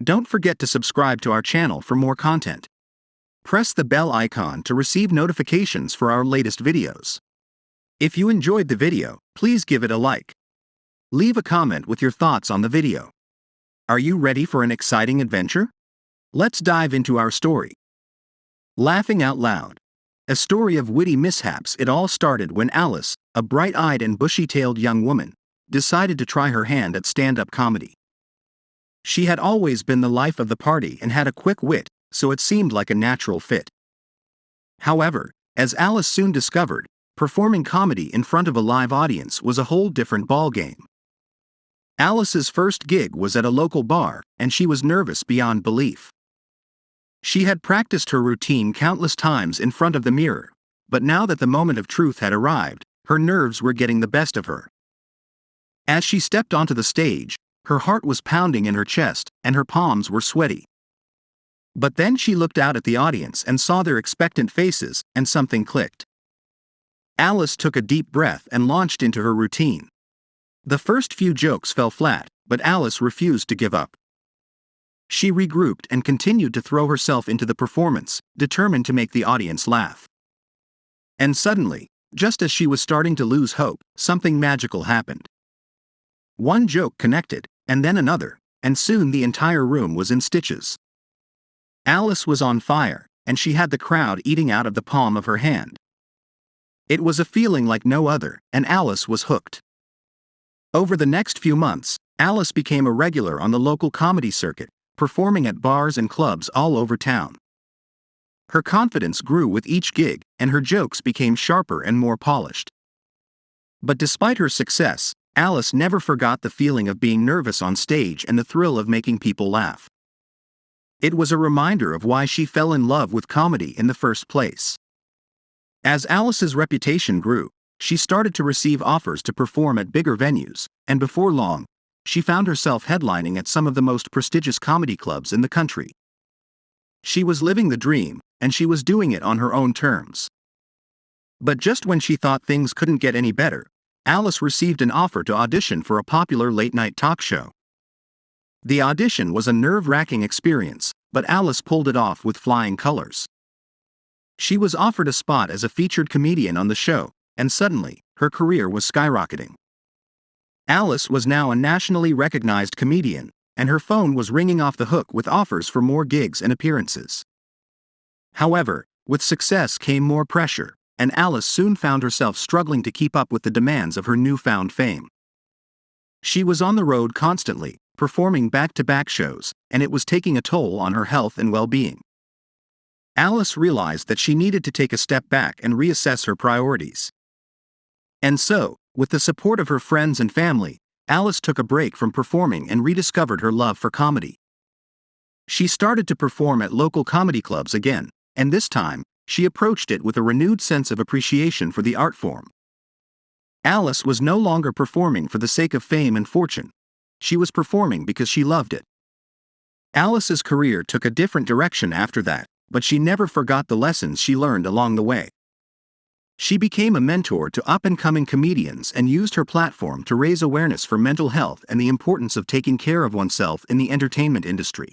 Don't forget to subscribe to our channel for more content. Press the bell icon to receive notifications for our latest videos. If you enjoyed the video, please give it a like. Leave a comment with your thoughts on the video. Are you ready for an exciting adventure? Let's dive into our story. Laughing Out Loud. A story of witty mishaps. It all started when Alice, a bright-eyed and bushy-tailed young woman, decided to try her hand at stand-up comedy. She had always been the life of the party and had a quick wit, so it seemed like a natural fit. However, as Alice soon discovered, performing comedy in front of a live audience was a whole different ballgame. Alice's first gig was at a local bar, and she was nervous beyond belief. She had practiced her routine countless times in front of the mirror, but now that the moment of truth had arrived, her nerves were getting the best of her. As she stepped onto the stage, her heart was pounding in her chest, and her palms were sweaty. But then she looked out at the audience and saw their expectant faces, and something clicked. Alice took a deep breath and launched into her routine. The first few jokes fell flat, but Alice refused to give up. She regrouped and continued to throw herself into the performance, determined to make the audience laugh. And suddenly, just as she was starting to lose hope, something magical happened. One joke connected, and then another, and soon the entire room was in stitches. Alice was on fire, and she had the crowd eating out of the palm of her hand. It was a feeling like no other, and Alice was hooked. Over the next few months, Alice became a regular on the local comedy circuit, performing at bars and clubs all over town. Her confidence grew with each gig, and her jokes became sharper and more polished. But despite her success, Alice never forgot the feeling of being nervous on stage and the thrill of making people laugh. It was a reminder of why she fell in love with comedy in the first place. As Alice's reputation grew, she started to receive offers to perform at bigger venues, and before long, she found herself headlining at some of the most prestigious comedy clubs in the country. She was living the dream, and she was doing it on her own terms. But just when she thought things couldn't get any better, Alice received an offer to audition for a popular late-night talk show. The audition was a nerve-wracking experience, but Alice pulled it off with flying colors. She was offered a spot as a featured comedian on the show, and suddenly, her career was skyrocketing. Alice was now a nationally recognized comedian, and her phone was ringing off the hook with offers for more gigs and appearances. However, with success came more pressure, and Alice soon found herself struggling to keep up with the demands of her newfound fame. She was on the road constantly, performing back-to-back shows, and it was taking a toll on her health and well-being. Alice realized that she needed to take a step back and reassess her priorities. And so, with the support of her friends and family, Alice took a break from performing and rediscovered her love for comedy. She started to perform at local comedy clubs again, and this time, she approached it with a renewed sense of appreciation for the art form. Alice was no longer performing for the sake of fame and fortune. She was performing because she loved it. Alice's career took a different direction after that, but she never forgot the lessons she learned along the way. She became a mentor to up-and-coming comedians and used her platform to raise awareness for mental health and the importance of taking care of oneself in the entertainment industry.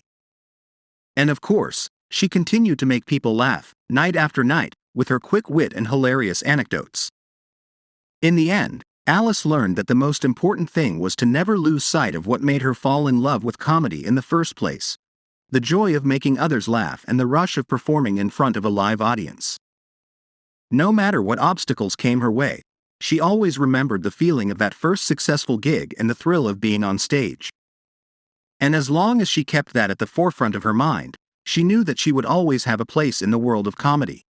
And of course, she continued to make people laugh, night after night, with her quick wit and hilarious anecdotes. In the end, Alice learned that the most important thing was to never lose sight of what made her fall in love with comedy in the first place: the joy of making others laugh and the rush of performing in front of a live audience. No matter what obstacles came her way, she always remembered the feeling of that first successful gig and the thrill of being on stage. And as long as she kept that at the forefront of her mind, she knew that she would always have a place in the world of comedy.